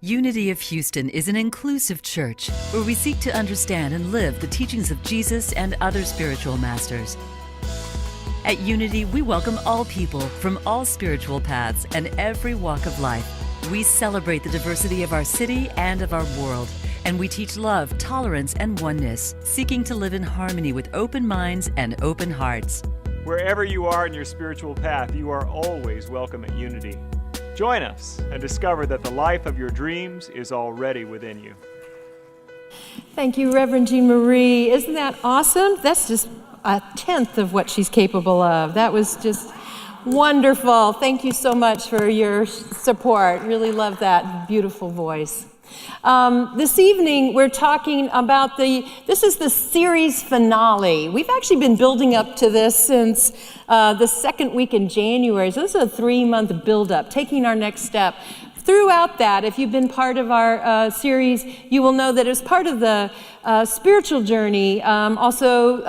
Unity of Houston is an inclusive church where we seek to understand and live the teachings of Jesus and other spiritual masters. At Unity, we welcome all people from all spiritual paths and every walk of life. We celebrate the diversity of our city and of our world, and we teach love, tolerance, and oneness, seeking to live in harmony with open minds and open hearts. Wherever you are in your spiritual path, you are always welcome at Unity. Join us and discover that the life of your dreams is already within you. Thank you, Reverend Jean Marie. Isn't that awesome? That's just a tenth of what she's capable of. That was just wonderful. Thank you so much for your support. Really love that beautiful voice. This evening, we're talking about this is the series finale. We've actually been building up to this since the second week in January. So this is a 3-month build-up, taking our next step. Throughout that, if you've been part of our series, you will know that as part of the spiritual journey, also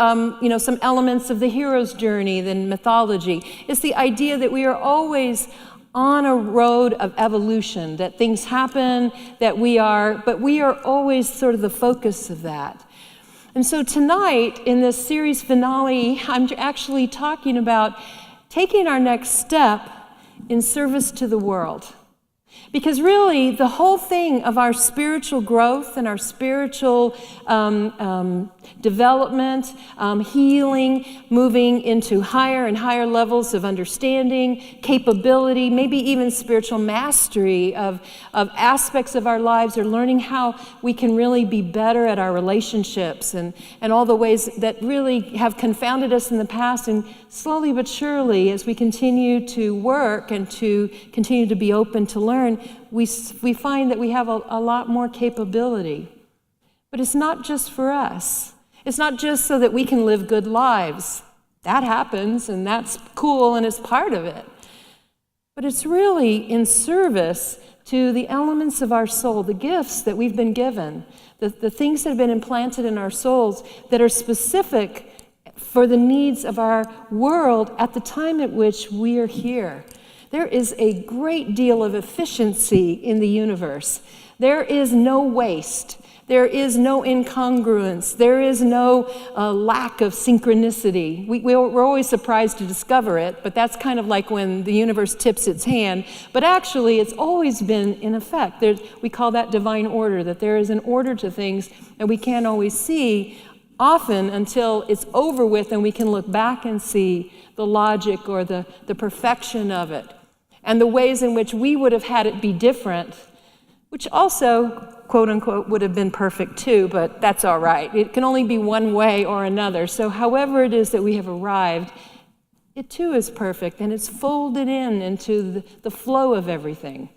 some elements of the hero's journey, the mythology, it's the idea that we are always on a road of evolution, that things happen, but we are always sort of the focus of that. And so tonight, in this series finale, I'm actually talking about taking our next step in service to the world. Because really, the whole thing of our spiritual growth and our spiritual development, healing, moving into higher and higher levels of understanding, capability, maybe even spiritual mastery of aspects of our lives, or learning how we can really be better at our relationships and all the ways that really have confounded us in the past. And slowly but surely, as we continue to work and to continue to be open to learn, we find that we have a lot more capability. But it's not just for us. It's not just so that we can live good lives. That happens, and that's cool, and it's part of it. But it's really in service to the elements of our soul, the gifts that we've been given, the things that have been implanted in our souls that are specific for the needs of our world at the time at which we are here. There is a great deal of efficiency in the universe. There is no waste. There is no incongruence. There is no lack of synchronicity. We're always surprised to discover it, but that's kind of like when the universe tips its hand. But actually, it's always been in effect. We call that divine order, that there is an order to things that we can't always see often until it's over with and we can look back and see the logic or the perfection of it. And the ways in which we would have had it be different, which also, quote unquote, would have been perfect too, but that's all right. It can only be one way or another. So however it is that we have arrived, it too is perfect, and it's folded into the flow of everything.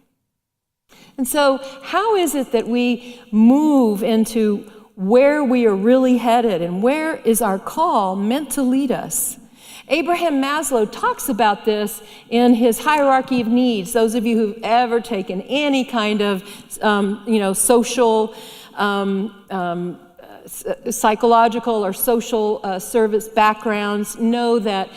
And so how is it that we move into where we are really headed, and where is our call meant to lead us? Abraham Maslow talks about this in his hierarchy of needs. Those of you who've ever taken any kind of, social, psychological or social service backgrounds know that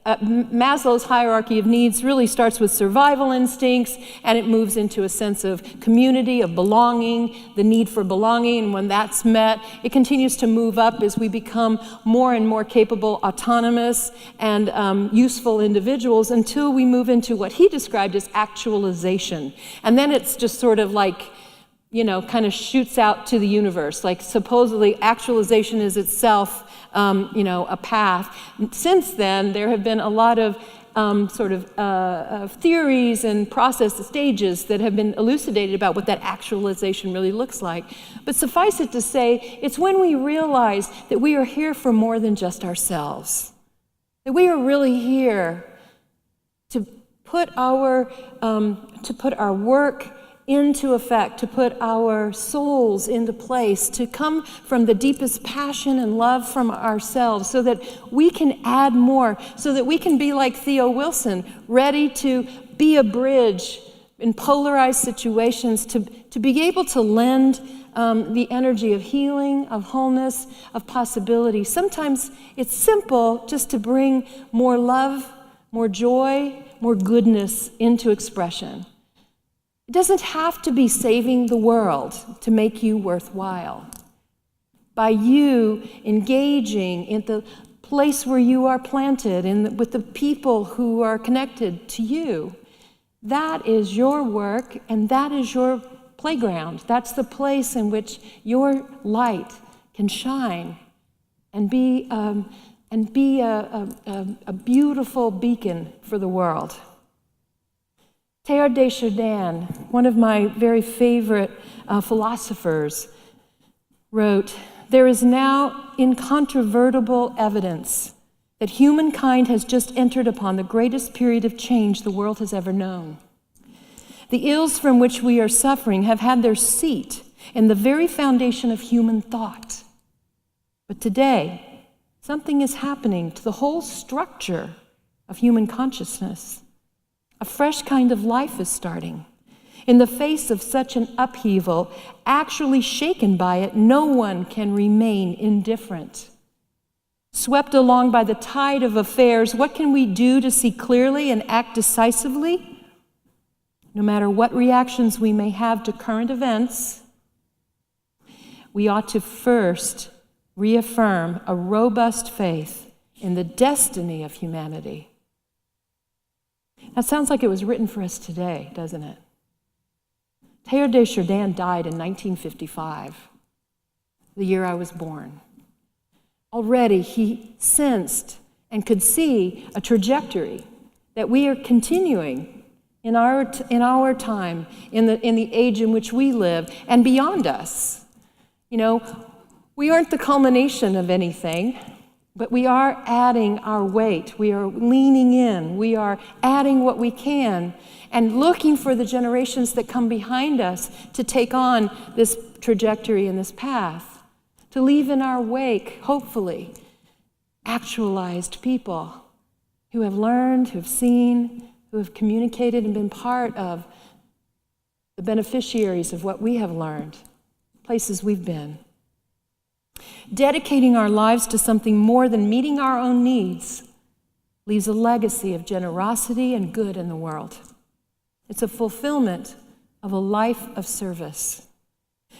Maslow's hierarchy of needs really starts with survival instincts, and it moves into a sense of community, of belonging, the need for belonging. And when that's met, it continues to move up as we become more and more capable, autonomous, and useful individuals until we move into what he described as actualization. And then it's just sort of like, kind of shoots out to the universe. Like supposedly actualization is itself a path. Since then, there have been a lot of theories and process stages that have been elucidated about what that actualization really looks like. But suffice it to say, it's when we realize that we are here for more than just ourselves. That we are really here to put our work into effect, to put our souls into place, to come from the deepest passion and love from ourselves so that we can add more, so that we can be like Theo Wilson, ready to be a bridge in polarized situations, to be able to lend the energy of healing, of wholeness, of possibility. Sometimes it's simple just to bring more love, more joy, more goodness into expression. It doesn't have to be saving the world to make you worthwhile. By you engaging in the place where you are planted and with the people who are connected to you, that is your work and that is your playground. That's the place in which your light can shine and be a beautiful beacon for the world. Teilhard de Chardin, one of my very favorite philosophers, wrote, "There is now incontrovertible evidence that humankind has just entered upon the greatest period of change the world has ever known. The ills from which we are suffering have had their seat in the very foundation of human thought. But today, something is happening to the whole structure of human consciousness. A fresh kind of life is starting. In the face of such an upheaval, actually shaken by it, no one can remain indifferent. Swept along by the tide of affairs, what can we do to see clearly and act decisively? No matter what reactions we may have to current events, we ought to first reaffirm a robust faith in the destiny of humanity." That sounds like it was written for us today, doesn't it? Teilhard de Chardin died in 1955, the year I was born. Already he sensed and could see a trajectory that we are continuing in our time, in the age in which we live, and beyond us. You know, we aren't the culmination of anything, but we are adding our weight. We are leaning in. We are adding what we can and looking for the generations that come behind us to take on this trajectory and this path, to leave in our wake, hopefully, actualized people who have learned, who have seen, who have communicated and been part of the beneficiaries of what we have learned, places we've been. Dedicating our lives to something more than meeting our own needs leaves a legacy of generosity and good in the world. It's a fulfillment of a life of service.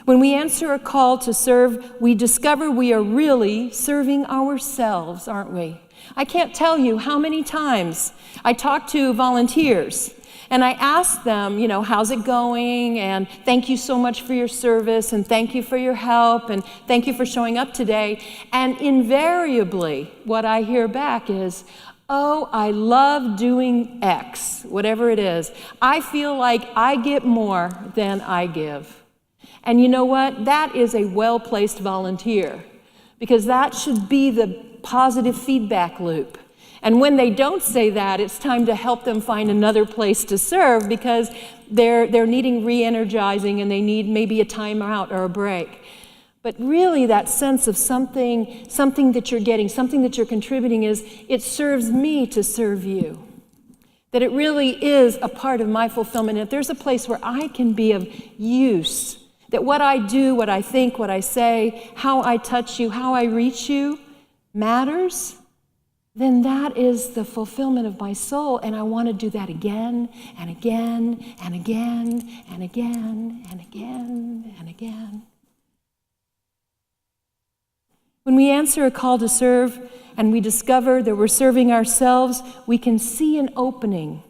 When we answer a call to serve, we discover we are really serving ourselves, aren't we? I can't tell you how many times I talk to volunteers and I ask them, you know, how's it going? And thank you so much for your service, and thank you for your help, and thank you for showing up today. And invariably, what I hear back is, oh, I love doing X, whatever it is. I feel like I get more than I give. And you know what? That is a well-placed volunteer, because that should be the positive feedback loop. And when they don't say that, it's time to help them find another place to serve, because they're needing re-energizing and they need maybe a timeout or a break. But really that sense of something that you're getting, something that you're contributing is, it serves me to serve you. That it really is a part of my fulfillment. If there's a place where I can be of use, that what I do, what I think, what I say, how I touch you, how I reach you matters, then that is the fulfillment of my soul, and I want to do that again and again and again and again and again and again. When we answer a call to serve and we discover that we're serving ourselves, we can see an opening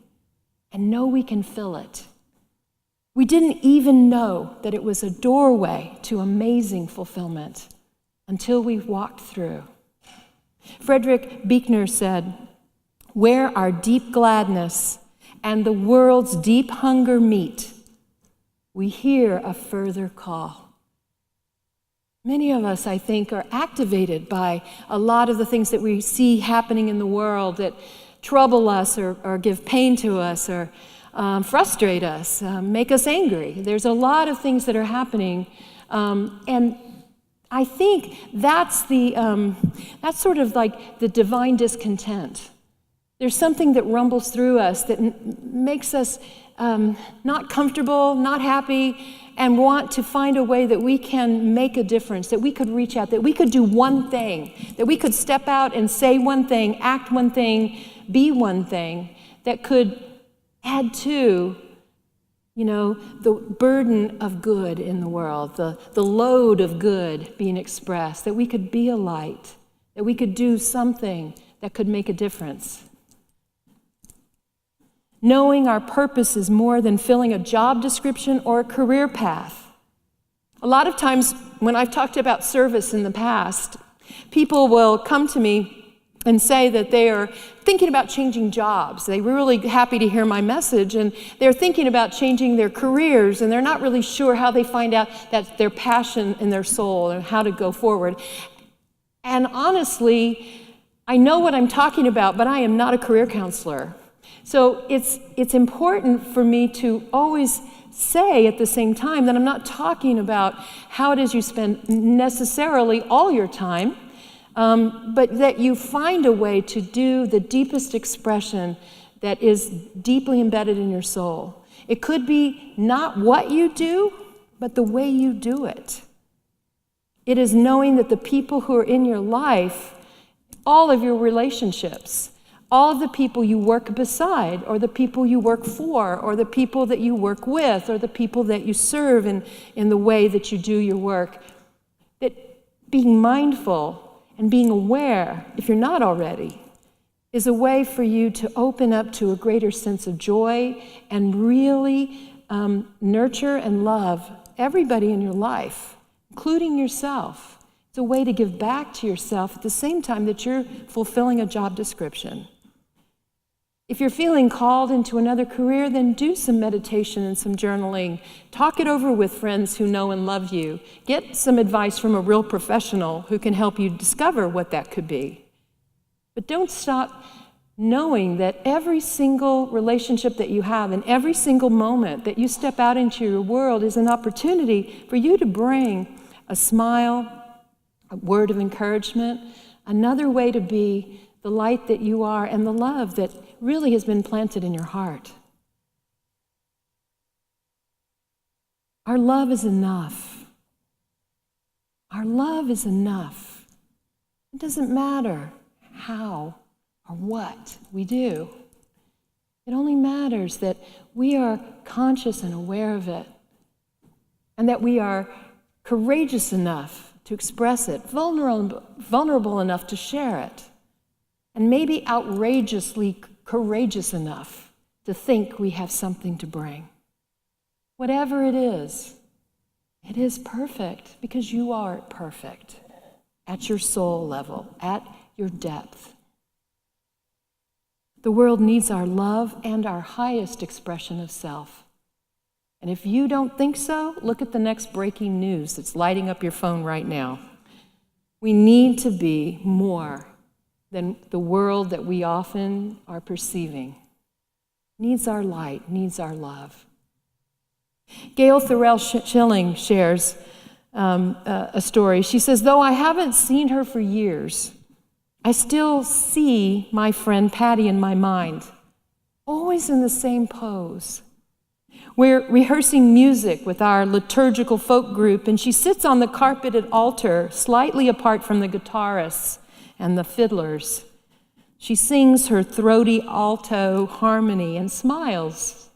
and know we can fill it. We didn't even know that it was a doorway to amazing fulfillment until we walked through. Frederick Buechner said, "Where our deep gladness and the world's deep hunger meet, we hear a further call." Many of us, I think, are activated by a lot of the things that we see happening in the world that trouble us or give pain to us or frustrate us, make us angry. There's a lot of things that are happening, and I think that's sort of like the divine discontent. There's something that rumbles through us that makes us not comfortable, not happy, and want to find a way that we can make a difference, that we could reach out, that we could do one thing, that we could step out and say one thing, act one thing, be one thing that could add to the burden of good in the world, the load of good being expressed, that we could be a light, that we could do something that could make a difference. Knowing our purpose is more than filling a job description or a career path. A lot of times when I've talked about service in the past, people will come to me and say that they are thinking about changing jobs. They were really happy to hear my message, and they're thinking about changing their careers, and they're not really sure how they find out that's their passion in their soul and how to go forward. And honestly, I know what I'm talking about, but I am not a career counselor. So it's important for me to always say at the same time that I'm not talking about how it is you spend necessarily all your time, but that you find a way to do the deepest expression that is deeply embedded in your soul. It could be not what you do, but the way you do it. It is knowing that the people who are in your life, all of your relationships, all of the people you work beside, or the people you work for, or the people that you work with, or the people that you serve in the way that you do your work, that being mindful and being aware, if you're not already, is a way for you to open up to a greater sense of joy and really nurture and love everybody in your life, including yourself. It's a way to give back to yourself at the same time that you're fulfilling a job description. If you're feeling called into another career, then do some meditation and some journaling. Talk it over with friends who know and love you. Get some advice from a real professional who can help you discover what that could be. But don't stop knowing that every single relationship that you have and every single moment that you step out into your world is an opportunity for you to bring a smile, a word of encouragement, another way to be the light that you are and the love that really has been planted in your heart. Our love is enough. Our love is enough. It doesn't matter how or what we do. It only matters that we are conscious and aware of it, and that we are courageous enough to express it, vulnerable enough to share it, and maybe outrageously courageous enough to think we have something to bring. Whatever it is perfect because you are perfect at your soul level, at your depth. The world needs our love and our highest expression of self. And if you don't think so, look at the next breaking news that's lighting up your phone right now. We need to be more than the world that we often are perceiving. Needs our light, needs our love. Gail Thorell Schilling shares a story. She says, though I haven't seen her for years, I still see my friend Patty in my mind, always in the same pose. We're rehearsing music with our liturgical folk group, and she sits on the carpeted altar, slightly apart from the guitarists and the fiddlers. She sings her throaty alto harmony and smiles.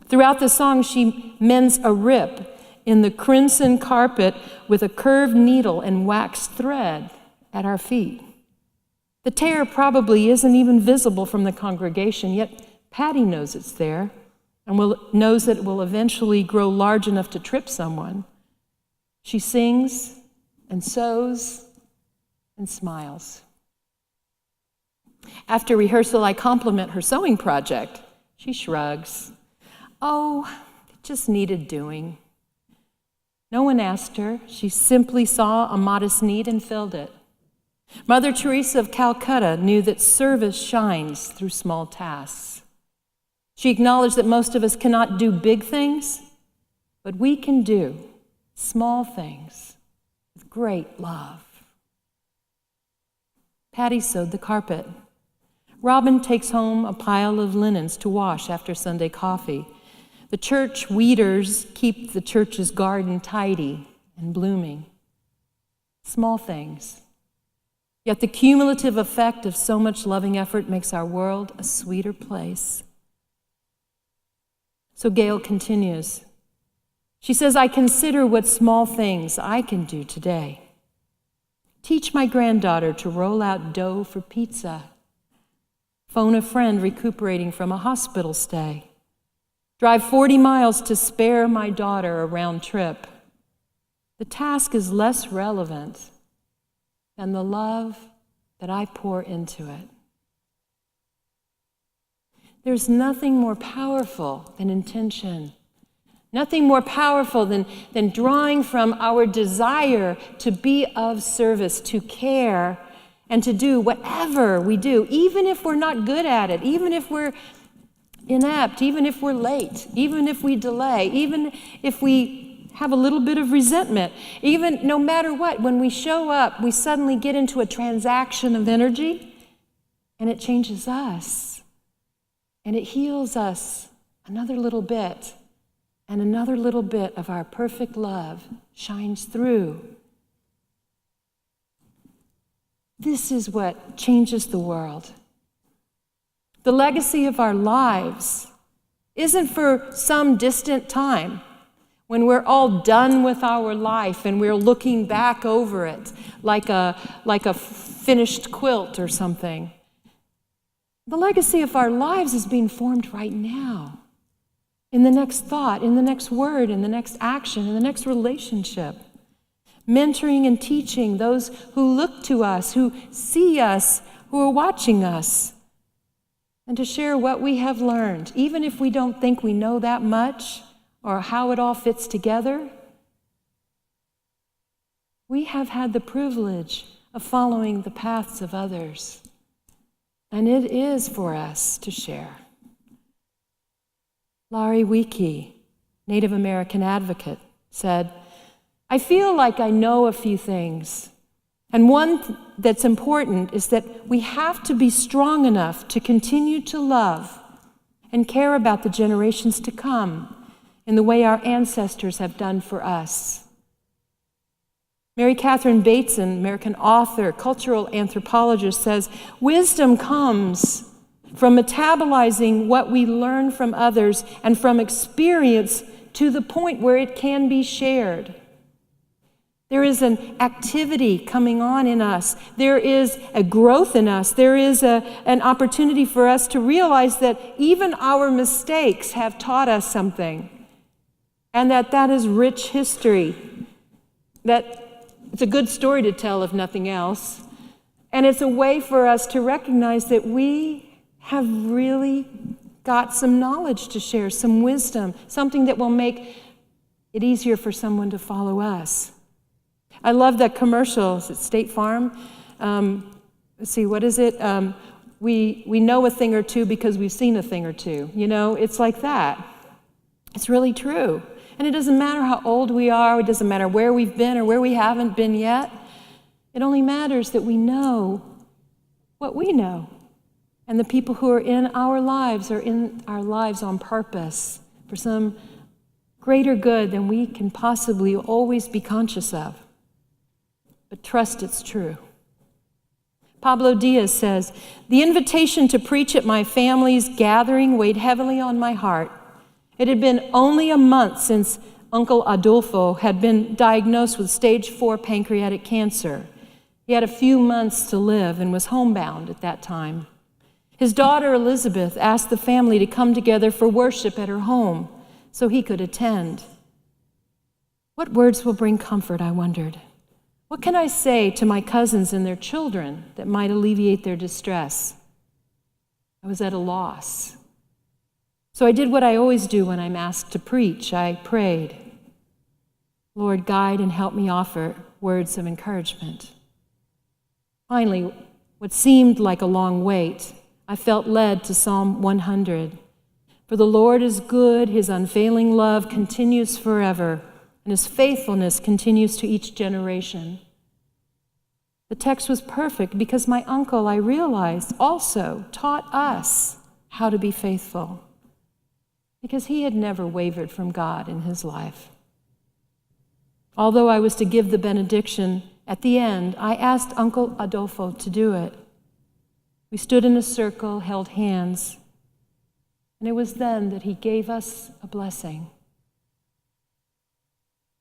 Throughout the song, she mends a rip in the crimson carpet with a curved needle and waxed thread at our feet. The tear probably isn't even visible from the congregation, yet Patty knows it's there and knows that it will eventually grow large enough to trip someone. She sings and sews and smiles. After rehearsal, I compliment her sewing project. She shrugs. Oh, it just needed doing. No one asked her. She simply saw a modest need and filled it. Mother Teresa of Calcutta knew that service shines through small tasks. She acknowledged that most of us cannot do big things, but we can do small things with great love. Patty sewed the carpet. Robin takes home a pile of linens to wash after Sunday coffee. The church weeders keep the church's garden tidy and blooming. Small things. Yet the cumulative effect of so much loving effort makes our world a sweeter place. So Gail continues. She says, I consider what small things I can do today. Teach my granddaughter to roll out dough for pizza. Phone a friend recuperating from a hospital stay. Drive 40 miles to spare my daughter a round trip. The task is less relevant than the love that I pour into it. There's nothing more powerful than intention. Nothing more powerful than drawing from our desire to be of service, to care, and to do whatever we do, even if we're not good at it, even if we're inept, even if we're late, even if we delay, even if we have a little bit of resentment, even no matter what, when we show up, we suddenly get into a transaction of energy, and it changes us, and it heals us another little bit. And another little bit of our perfect love shines through. This is what changes the world. The legacy of our lives isn't for some distant time when we're all done with our life and we're looking back over it like a finished quilt or something. The legacy of our lives is being formed right now. In the next thought, in the next word, in the next action, in the next relationship. Mentoring and teaching those who look to us, who see us, who are watching us. And to share what we have learned, even if we don't think we know that much or how it all fits together. We have had the privilege of following the paths of others. And it is for us to share. Laurie Weeke, Native American advocate, said, I feel like I know a few things. And one that's important is that we have to be strong enough to continue to love and care about the generations to come in the way our ancestors have done for us. Mary Catherine Bateson, American author, cultural anthropologist, says, wisdom comes from metabolizing what we learn from others and from experience to the point where it can be shared. There is an activity coming on in us. There is a growth in us. There is an opportunity for us to realize that even our mistakes have taught us something, and that is rich history, that it's a good story to tell if nothing else, and it's a way for us to recognize that we have really got some knowledge to share, some wisdom, something that will make it easier for someone to follow us. I love that commercial. Is it State Farm? Let's see, what is it? We know a thing or two because we've seen a thing or two. You know, it's like that. It's really true. And it doesn't matter how old we are. It doesn't matter where we've been or where we haven't been yet. It only matters that we know what we know. And the people who are in our lives are in our lives on purpose for some greater good than we can possibly always be conscious of. But trust it's true. Pablo Diaz says, the invitation to preach at my family's gathering weighed heavily on my heart. It had been only a month since Uncle Adolfo had been diagnosed with stage 4 pancreatic cancer. He had a few months to live and was homebound at that time. His daughter Elizabeth asked the family to come together for worship at her home so he could attend. What words will bring comfort, I wondered. What can I say to my cousins and their children that might alleviate their distress? I was at a loss. So I did what I always do when I'm asked to preach. I prayed. Lord, guide and help me offer words of encouragement. Finally, what seemed like a long wait, I felt led to Psalm 100. For the Lord is good, his unfailing love continues forever, and his faithfulness continues to each generation. The text was perfect because my uncle, I realized, also taught us how to be faithful, because he had never wavered from God in his life. Although I was to give the benediction at the end, I asked Uncle Adolfo to do it. We stood in a circle, held hands, And it was then that he gave us a blessing.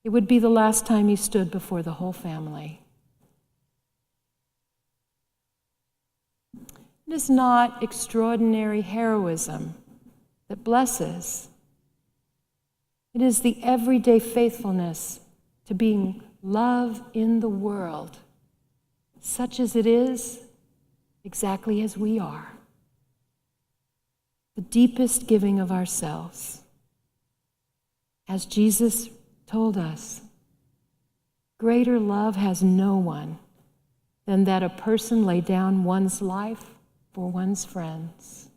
It would be the last time he stood before the whole family. It is not extraordinary heroism that blesses. It is the everyday faithfulness to being love in the world, such as it is, exactly as we are. The deepest giving of ourselves. As Jesus told us, greater love has no one than that a person lay down one's life for one's friends.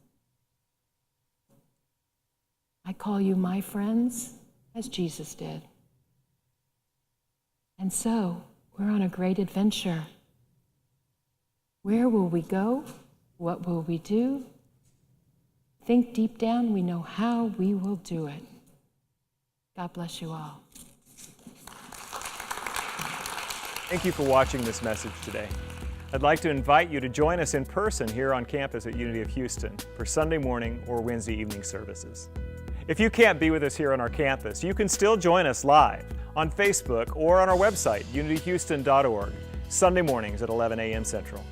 I call you my friends, as Jesus did. And so, we're on a great adventure. Where will we go? What will we do? Think deep down, we know how we will do it. God bless you all. Thank you for watching this message today. I'd like to invite you to join us in person here on campus at Unity of Houston for Sunday morning or Wednesday evening services. If you can't be with us here on our campus, you can still join us live on Facebook or on our website, unityhouston.org, Sunday mornings at 11 a.m. Central.